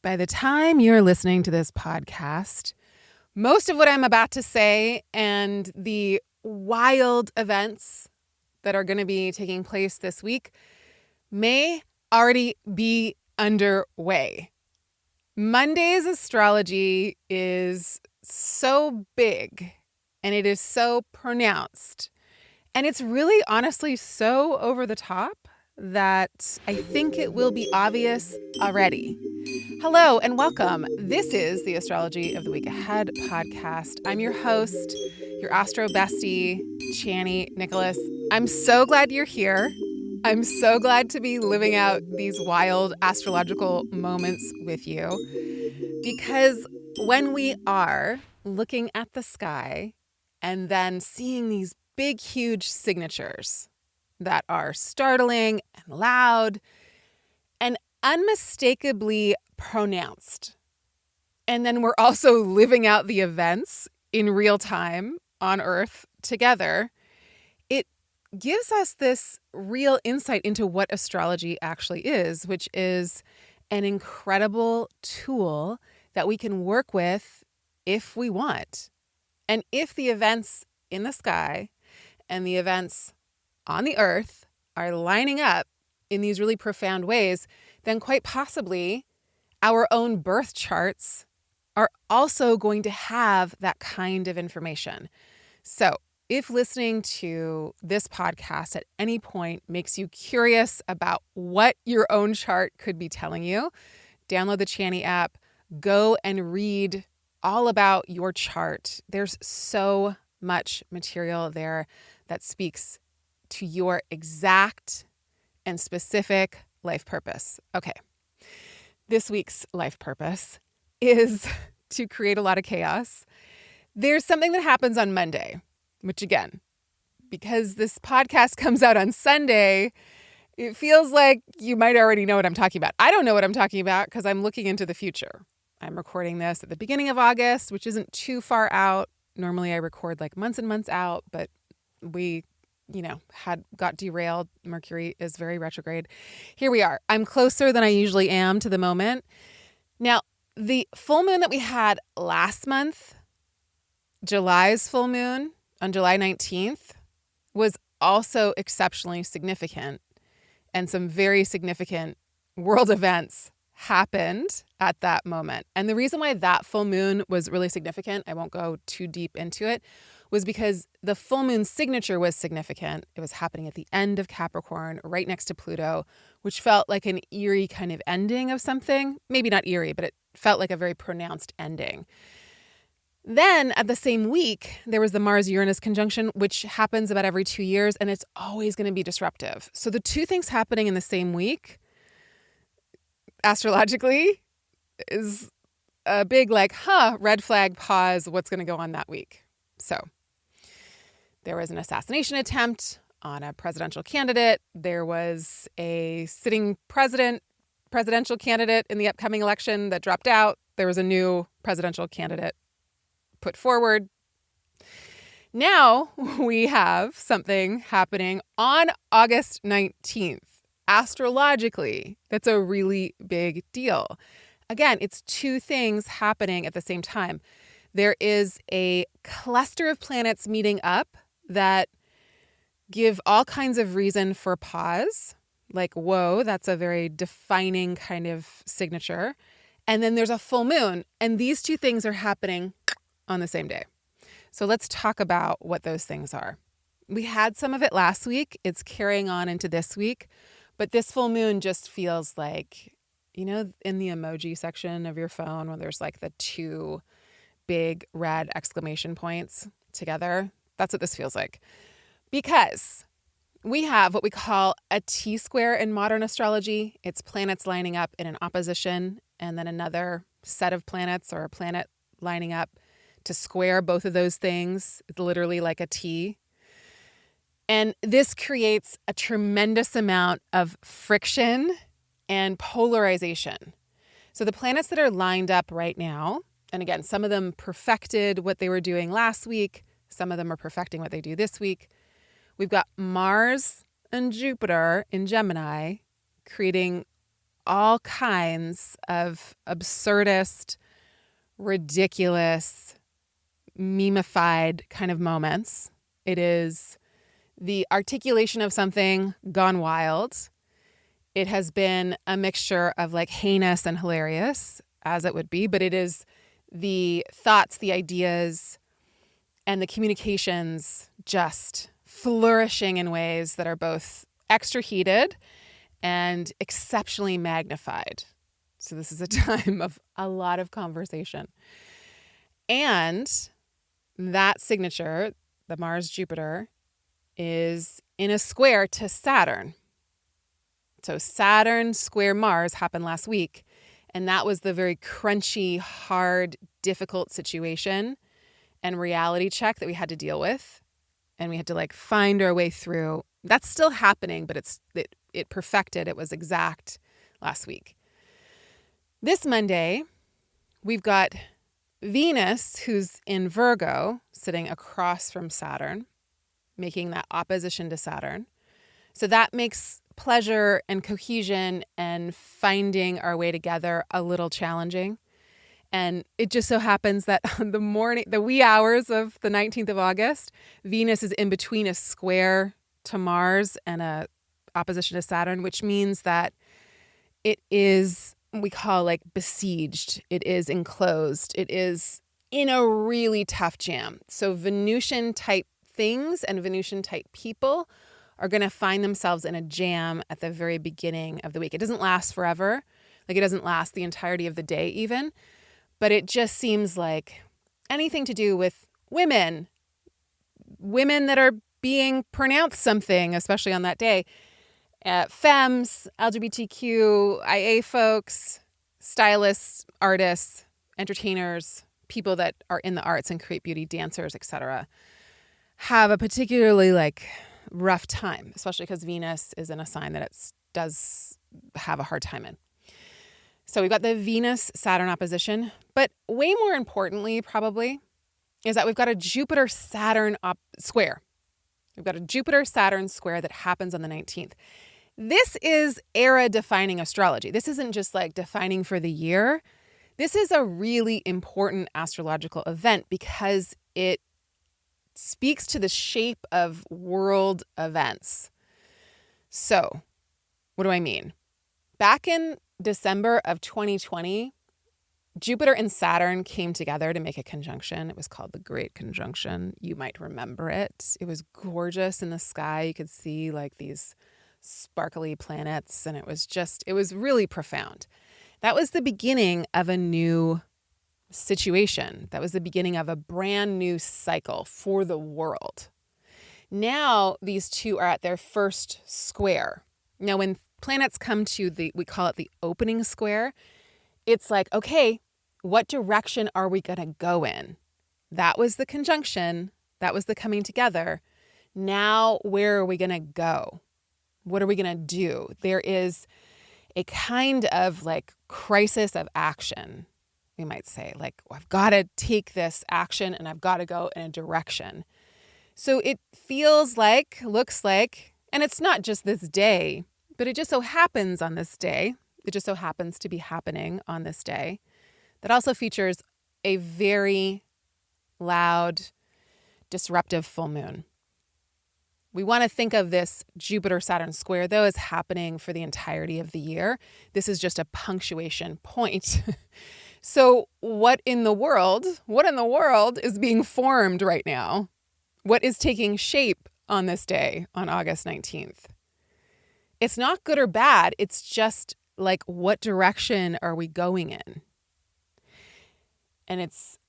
By the time you're listening to this podcast, most of what I'm about to say and the wild events that are going to be taking place this week may already be underway. Monday's astrology is so big and it is so pronounced. And it's really honestly so over the top that I think it will be obvious already. Hello and welcome. This is the Astrology of the Week Ahead podcast. I'm your host, your astro bestie, Chani Nicholas. I'm so glad you're here. I'm so glad to be living out these wild astrological moments with you, because when we are looking at the sky and then seeing these big, huge signatures that are startling and loud and unmistakably pronounced, and then we're also living out the events in real time on Earth together, it gives us this real insight into what astrology actually is, which is an incredible tool that we can work with if we want. And if the events in the sky and the events on the Earth are lining up in these really profound ways, then quite possibly our own birth charts are also going to have that kind of information. So if listening to this podcast at any point makes you curious about what your own chart could be telling you, download the Chani app, go and read all about your chart. There's so much material there that speaks to your exact and specific life purpose. Okay. This week's life purpose is to create a lot of chaos. There's something that happens on Monday, which again, because this podcast comes out on Sunday, it feels like you might already know what I'm talking about. I don't know what I'm talking about because I'm looking into the future. I'm recording this at the beginning of August, which isn't too far out. Normally I record like months and months out, but we got derailed. Mercury is very retrograde. Here we are. I'm closer than I usually am to the moment. Now, the full moon that we had last month, July's full moon on July 19th, was also exceptionally significant. And some very significant world events happened at that moment. And the reason why that full moon was really significant, I won't go too deep into it, was because the full moon signature was significant. It was happening at the end of Capricorn, right next to Pluto, which felt like an eerie kind of ending of something. Maybe not eerie, but it felt like a very pronounced ending. Then at the same week, there was the Mars-Uranus conjunction, which happens about every 2 years, and it's always going to be disruptive. So the two things happening in the same week, astrologically, is a big red flag, pause, what's going to go on that week. So there was an assassination attempt on a presidential candidate. There was a sitting presidential candidate in the upcoming election that dropped out. There was a new presidential candidate put forward. Now we have something happening on August 19th. Astrologically, that's a really big deal. Again, it's two things happening at the same time. There is a cluster of planets meeting up that give all kinds of reason for pause. Like, whoa, that's a very defining kind of signature. And then there's a full moon. And these two things are happening on the same day. So let's talk about what those things are. We had some of it last week. It's carrying on into this week. But this full moon just feels like, in the emoji section of your phone where there's like the two big red exclamation points together. That's what this feels like. Because we have what we call a T-square in modern astrology. It's planets lining up in an opposition and then another set of planets or a planet lining up to square both of those things. It's literally like a T. And this creates a tremendous amount of friction and polarization. So the planets that are lined up right now, and again, some of them perfected what they were doing last week. Some of them are perfecting what they do this week. We've got Mars and Jupiter in Gemini creating all kinds of absurdist, ridiculous, memeified kind of moments. It is the articulation of something gone wild. It has been a mixture of like heinous and hilarious, as it would be, but it is the thoughts, the ideas, and the communications just flourishing in ways that are both extra heated and exceptionally magnified. So this is a time of a lot of conversation. And that signature, the Mars-Jupiter, is in a square to Saturn. So Saturn square Mars happened last week, and that was the very crunchy, hard, difficult situation and reality check that we had to deal with. And we had to like find our way through. That's still happening, but it perfected. It was exact last week. This Monday, we've got Venus, who's in Virgo, sitting across from Saturn, making that opposition to Saturn. So that makes pleasure and cohesion and finding our way together a little challenging. And it just so happens that on the wee hours of the 19th of August, Venus is in between a square to Mars and a opposition to Saturn, which means that it is, we call like besieged. It is enclosed. It is in a really tough jam. So Venusian type things and Venusian type people are going to find themselves in a jam at the very beginning of the week. It doesn't last forever. Like it doesn't last the entirety of the day even. But it just seems like anything to do with women that are being pronounced something, especially on that day, femmes, LGBTQ, IA folks, stylists, artists, entertainers, people that are in the arts and create beauty, dancers, etc., have a particularly like rough time, especially because Venus is in a sign that it does have a hard time in. So we've got the Venus-Saturn opposition, but way more importantly probably is that we've got a Jupiter-Saturn square. We've got a Jupiter-Saturn square that happens on the 19th. This is era-defining astrology. This isn't just like defining for the year. This is a really important astrological event because it speaks to the shape of world events. So, what do I mean? Back in December of 2020, Jupiter and Saturn came together to make a conjunction. It was called the Great Conjunction. You might remember it. It was gorgeous in the sky. You could see like these sparkly planets, and it was really profound. That was the beginning of a new situation. That was the beginning of a brand new cycle for the world. Now these two are at their first square. Now when planets come to we call it the opening square, it's like, okay, what direction are we going to go in? That was the conjunction. That was the coming together. Now, where are we going to go? What are we going to do? There is a kind of like crisis of action, we might say. Like, I've got to take this action and I've got to go in a direction. So it feels like, looks like, and it's not just this day, but it just so happens on this day, it just so happens to be happening on this day, that also features a very loud, disruptive full moon. We want to think of this Jupiter-Saturn square, though, as happening for the entirety of the year. This is just a punctuation point. So what in the world is being formed right now? What is taking shape on this day, on August 19th? It's not good or bad. It's just like, what direction are we going in? And it's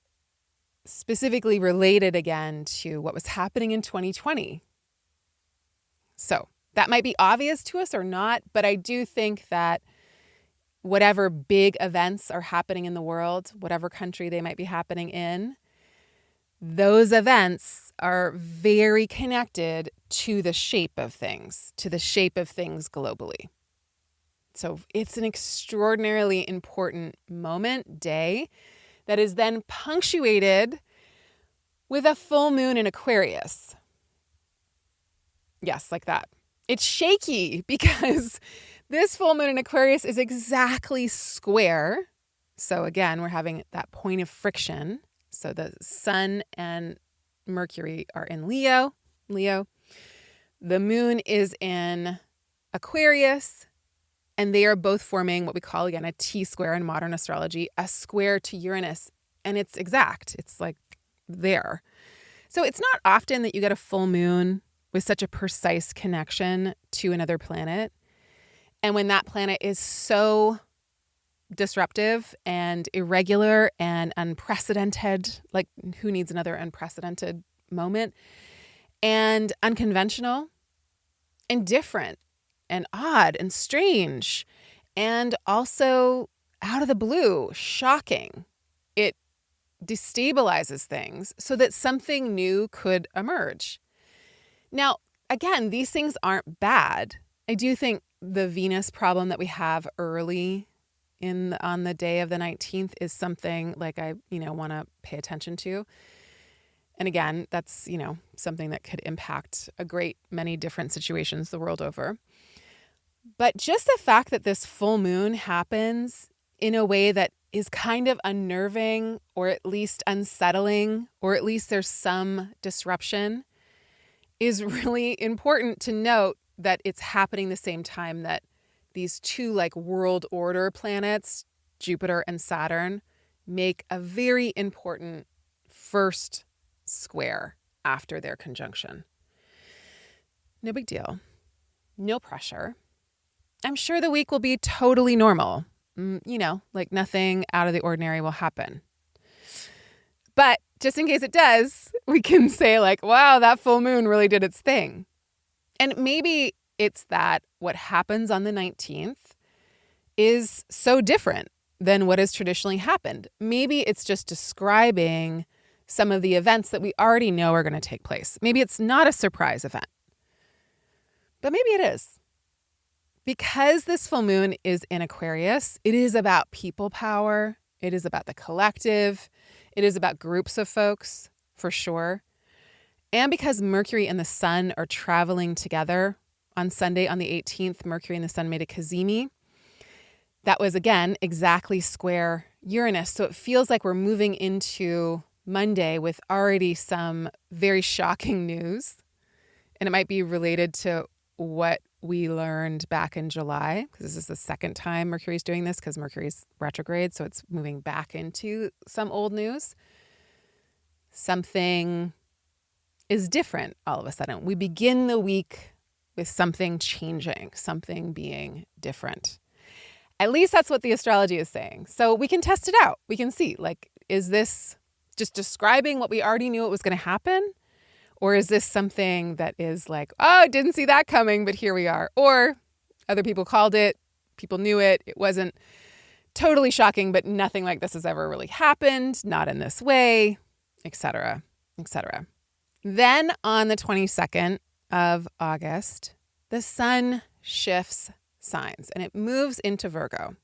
specifically related again to what was happening in 2020. So that might be obvious to us or not, but I do think that whatever big events are happening in the world, whatever country they might be happening in, those events are very connected to the shape of things globally. So it's an extraordinarily important moment, day, that is then punctuated with a full moon in Aquarius. Yes, like that. It's shaky because This full moon in Aquarius is exactly square. So again, we're having that point of friction. So the sun and Mercury are in Leo. The moon is in Aquarius, and they are both forming what we call, again, a T-square in modern astrology, a square to Uranus. And it's exact. It's like there. So it's not often that you get a full moon with such a precise connection to another planet. And when that planet is so disruptive and irregular and unprecedented, like who needs another unprecedented moment, and unconventional and different and odd and strange and also out of the blue, shocking. It destabilizes things so that something new could emerge. Now, again, these things aren't bad. I do think the Venus problem that we have early on the day of the 19th is something like I want to pay attention to. And again, that's, something that could impact a great many different situations the world over. But just the fact that this full moon happens in a way that is kind of unnerving or at least unsettling, or at least there's some disruption, is really important to note that it's happening the same time that these two world order planets, Jupiter and Saturn, make a very important first square after their conjunction. No big deal. No pressure. I'm sure the week will be totally normal. Nothing out of the ordinary will happen. But just in case it does, we can say wow, that full moon really did its thing. And maybe it's that what happens on the 19th is so different than what has traditionally happened. Maybe it's just describing some of the events that we already know are going to take place. Maybe it's not a surprise event, but maybe it is. Because this full moon is in Aquarius, it is about people power. It is about the collective. It is about groups of folks, for sure. And because Mercury and the sun are traveling together on Sunday, on the 18th, Mercury and the sun made a cazimi. That was, again, exactly square Uranus. So it feels like we're moving into Monday with already some very shocking news. And it might be related to what we learned back in July, because this is the second time Mercury's doing this, because Mercury's retrograde, so it's moving back into some old news. Something is different all of a sudden. We begin the week with something changing, something being different. At least that's what the astrology is saying. So we can test it out. We can see, is this just describing what we already knew it was going to happen? Or is this something that is didn't see that coming, but here we are? Or other people called it, people knew it, it wasn't totally shocking, but nothing like this has ever really happened, not in this way, etc., etc. Then on the 22nd of August, the sun shifts signs and it moves into Virgo.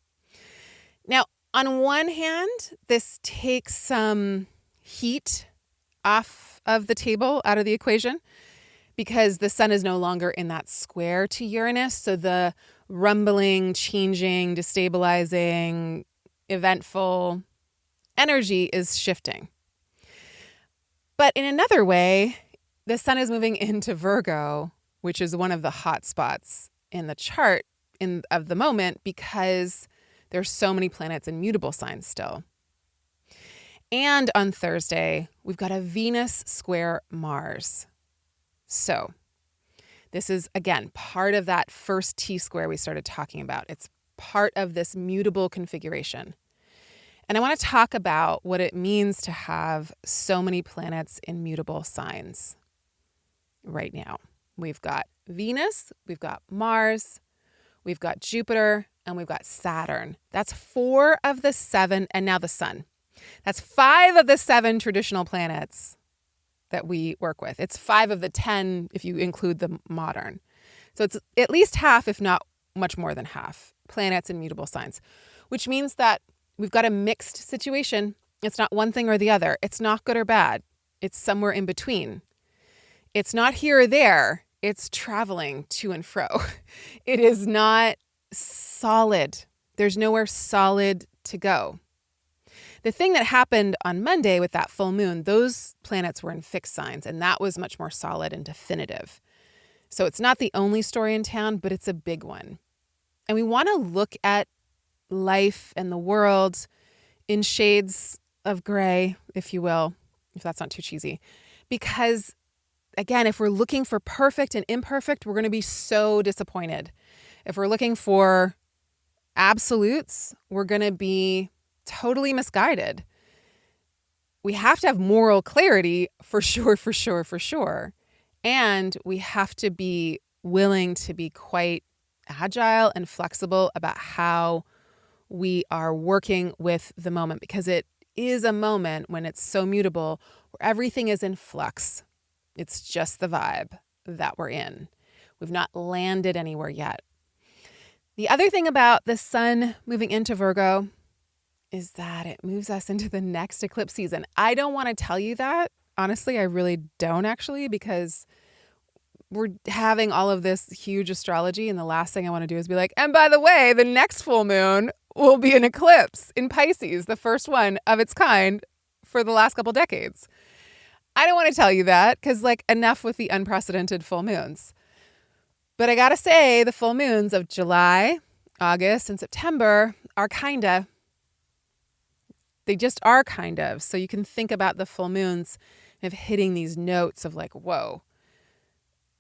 Now, on one hand, this takes some heat off of the table, out of the equation, because the sun is no longer in that square to Uranus. So the rumbling, changing, destabilizing, eventful energy is shifting. But in another way, the sun is moving into Virgo, which is one of the hot spots in the chart of the moment, because there's so many planets in mutable signs still. And on Thursday, we've got a Venus square Mars. So this is, again, part of that first T-square we started talking about. It's part of this mutable configuration. And I want to talk about what it means to have so many planets in mutable signs right now. We've got Venus, we've got Mars, we've got Jupiter, and we've got Saturn. That's 4 of the 7, and now the sun. That's 5 of the 7 traditional planets that we work with. It's 5 of the 10 if you include the modern. So it's at least half, if not much more than half, planets in mutable signs, which means that we've got a mixed situation. It's not one thing or the other. It's not good or bad. It's somewhere in between. It's not here or there. It's traveling to and fro. It is not solid. There's nowhere solid to go. The thing that happened on Monday with that full moon, those planets were in fixed signs, and that was much more solid and definitive. So it's not the only story in town, but it's a big one. And we want to look at life and the world in shades of gray, if you will, if that's not too cheesy. Because, again, if we're looking for perfect and imperfect, we're going to be so disappointed. If we're looking for absolutes, we're going to be totally misguided. We have to have moral clarity for sure. And we have to be willing to be quite agile and flexible about how we are working with the moment, because it is a moment when it's so mutable, where everything is in flux. It's just the vibe that we're in. We've not landed anywhere yet. The other thing about the sun moving into Virgo is that it moves us into the next eclipse season. I don't want to tell you that. Honestly, I really don't actually, because we're having all of this huge astrology, and the last thing I want to do is be like, and by the way, the next full moon will be an eclipse in Pisces, the first one of its kind for the last couple decades. I don't want to tell you that, because enough with the unprecedented full moons. But I got to say, the full moons of July, August, and September are they just are kind of. So you can think about the full moons of hitting these notes of whoa.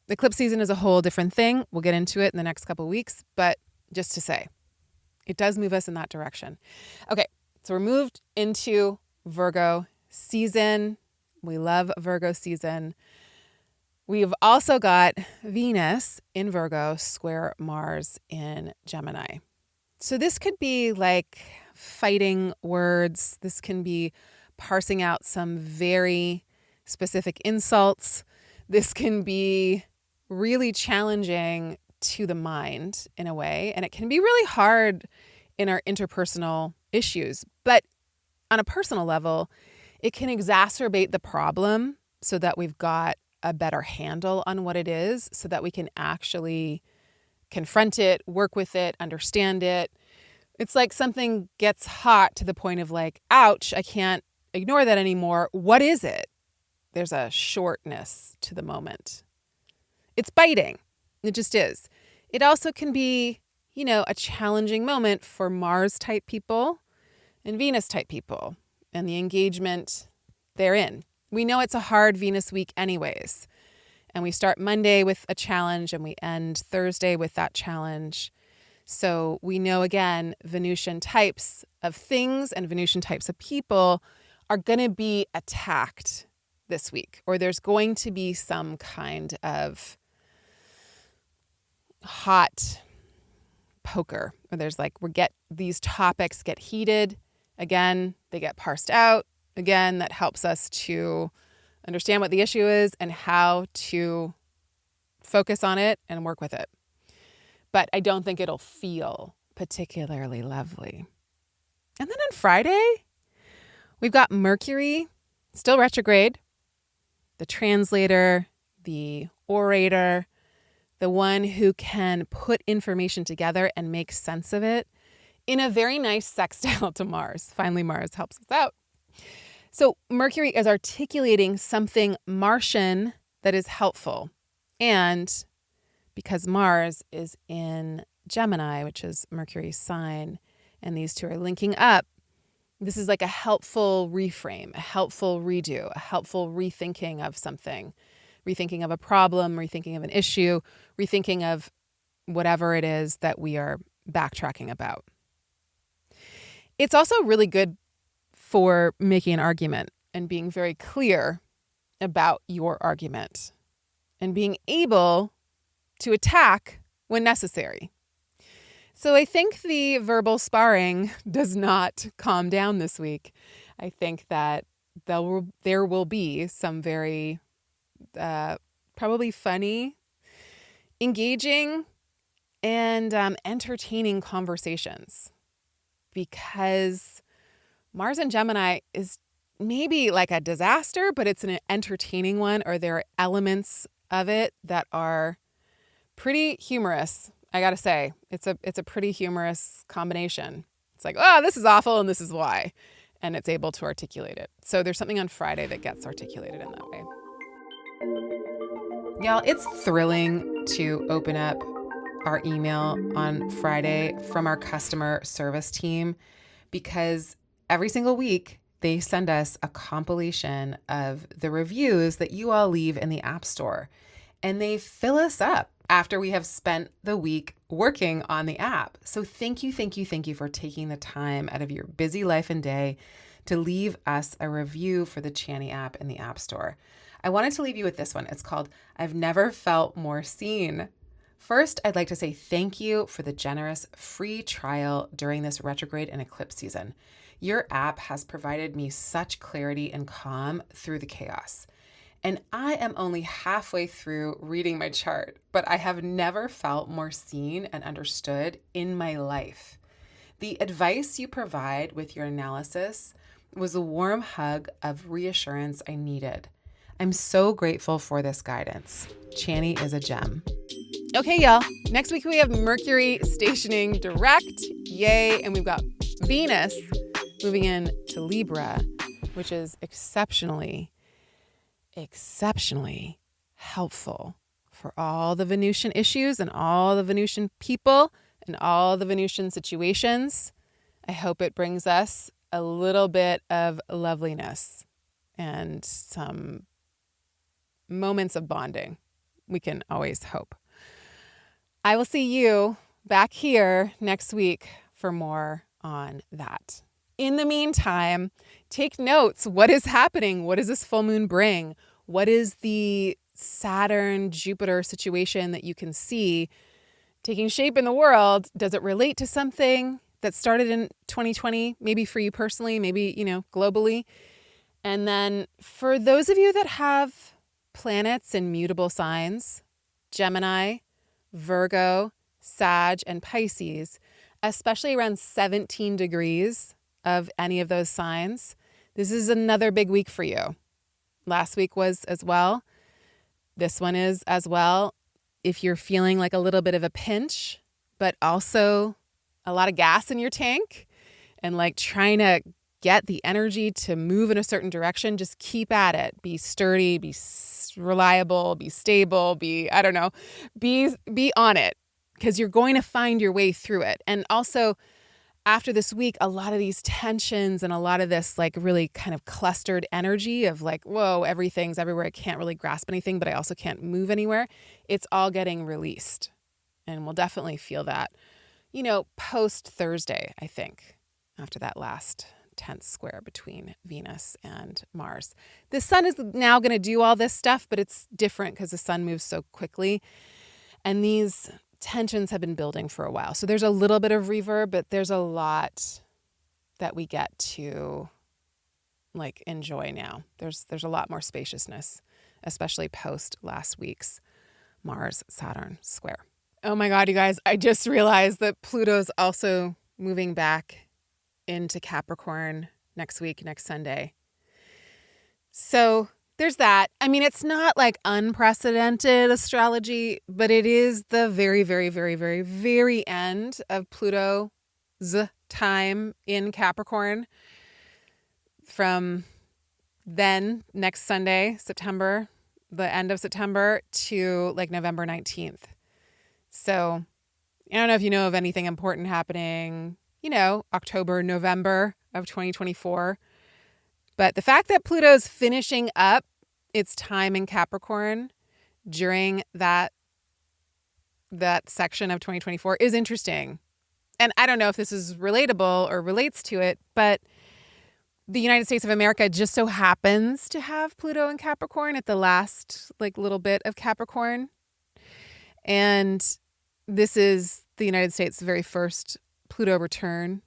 The eclipse season is a whole different thing. We'll get into it in the next couple of weeks, but just to say, it does move us in that direction. Okay, so we're moved into Virgo season. We love Virgo season. We've also got Venus in Virgo square Mars in Gemini. So this could be fighting words. This can be parsing out some very specific insults. This can be really challenging to the mind in a way, and it can be really hard in our interpersonal issues. But on a personal level, it can exacerbate the problem so that we've got a better handle on what it is, so that we can actually confront it, work with it, understand it. It's like something gets hot to the point of ouch, I can't ignore that anymore. What is it? There's a shortness to the moment. It's biting. It just is. It also can be, a challenging moment for Mars-type people and Venus-type people and the engagement therein. We know it's a hard Venus week anyways. And we start Monday with a challenge and we end Thursday with that challenge. So we know, again, Venusian types of things and Venusian types of people are going to be attacked this week, or there's going to be some kind of hot poker where there's these topics get heated. Again, they get parsed out. Again, that helps us to understand what the issue is and how to focus on it and work with it. But I don't think it'll feel particularly lovely. And then on Friday, we've got Mercury, still retrograde, the translator, the orator, the one who can put information together and make sense of it in a very nice sextile to Mars. Finally, Mars helps us out. So Mercury is articulating something Martian that is helpful. And because Mars is in Gemini, which is Mercury's sign, and these two are linking up, this is a helpful reframe, a helpful redo, a helpful rethinking of something, rethinking of a problem, rethinking of an issue, rethinking of whatever it is that we are backtracking about. It's also really good for making an argument and being very clear about your argument and being able to attack when necessary. So I think the verbal sparring does not calm down this week. I think that there will be some very probably funny, engaging, and entertaining conversations, because Mars in Gemini is maybe a disaster, but it's an entertaining one, or there are elements of it that are pretty humorous, I got to say, it's a pretty humorous combination. It's like, oh, this is awful and this is why. And it's able to articulate it. So there's something on Friday that gets articulated in that way. Y'all, it's thrilling to open up our email on Friday from our customer service team because every single week they send us a compilation of the reviews that you all leave in the App Store. And they fill us up after we have spent the week working on the app. So thank you for taking the time out of your busy life and day to leave us a review for the Chani app in the App Store. I wanted to leave you with this one. It's called, I've Never Felt More Seen. First, I'd like to say thank you for the generous free trial during this retrograde and eclipse season. Your app has provided me such clarity and calm through the chaos. And I am only halfway through reading my chart, but I have never felt more seen and understood in my life. The advice you provide with your analysis was a warm hug of reassurance I needed. I'm so grateful for this guidance. Chani is a gem. Okay, y'all. Next week we have Mercury stationing direct. Yay. And we've got Venus moving in to Libra, which is exceptionally helpful for all the Venusian issues and all the Venusian people and all the Venusian situations. I hope it brings us a little bit of loveliness and some moments of bonding. We can always hope. I will see you back here next week for more on that. In the meantime, take notes. What is happening? What does this full moon bring? What is the Saturn-Jupiter situation that you can see taking shape in the world? Does it relate to something that started in 2020, maybe for you personally, maybe, globally? And then for those of you that have planets in mutable signs, Gemini, Virgo, Sag, and Pisces, especially around 17 degrees of any of those signs, this is another big week for you. Last week was as well. This one is as well. If you're feeling like a little bit of a pinch, but also a lot of gas in your tank and like trying to get the energy to move in a certain direction, just keep at it. Be sturdy, be reliable, be stable, be on it, because you're going to find your way through it. And also after this week, a lot of these tensions and a lot of this like really kind of clustered energy of like, whoa, everything's everywhere. I can't really grasp anything, but I also can't move anywhere. It's all getting released. And we'll definitely feel that, post Thursday, I think, after that last tense square between Venus and Mars. The sun is now going to do all this stuff, but it's different because the sun moves so quickly. And these tensions have been building for a while. So there's a little bit of reverb, but there's a lot that we get to like enjoy now. There's a lot more spaciousness, especially post last week's Mars-Saturn square. Oh my God, you guys, I just realized that Pluto's also moving back into Capricorn next week, next Sunday. So there's that. I mean, it's not like unprecedented astrology, but it is the very, very, very, very, very end of Pluto's time in Capricorn. From then, next Sunday, September, the end of September, to like November 19th. So I don't know if you know of anything important happening, October, November of 2024. But the fact that Pluto's finishing up its time in Capricorn during that section of 2024 is interesting. And I don't know if this is relatable or relates to it, but the United States of America just so happens to have Pluto in Capricorn at the last little bit of Capricorn. And this is the United States' very first Pluto return,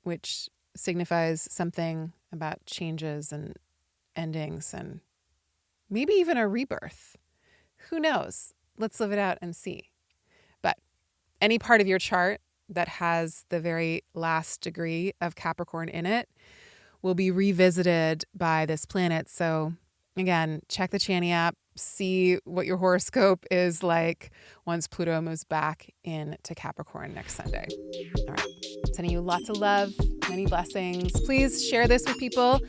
which signifies something about changes and endings and maybe even a rebirth. Who knows? Let's live it out and see. But any part of your chart that has the very last degree of Capricorn in it will be revisited by this planet. So again, check the Chani app see what your horoscope is like once Pluto moves back into Capricorn next Sunday. All right. Sending you lots of love, many blessings. Please share this with people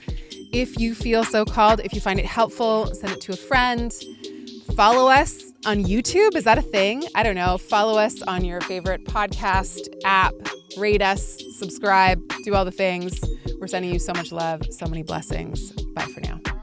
if you feel so called. If you find it helpful, send it to a friend. Follow us on YouTube. Is that a thing? I don't know. Follow us on your favorite podcast app. Rate us, subscribe, do all the things. We're sending you so much love, so many blessings. Bye for now.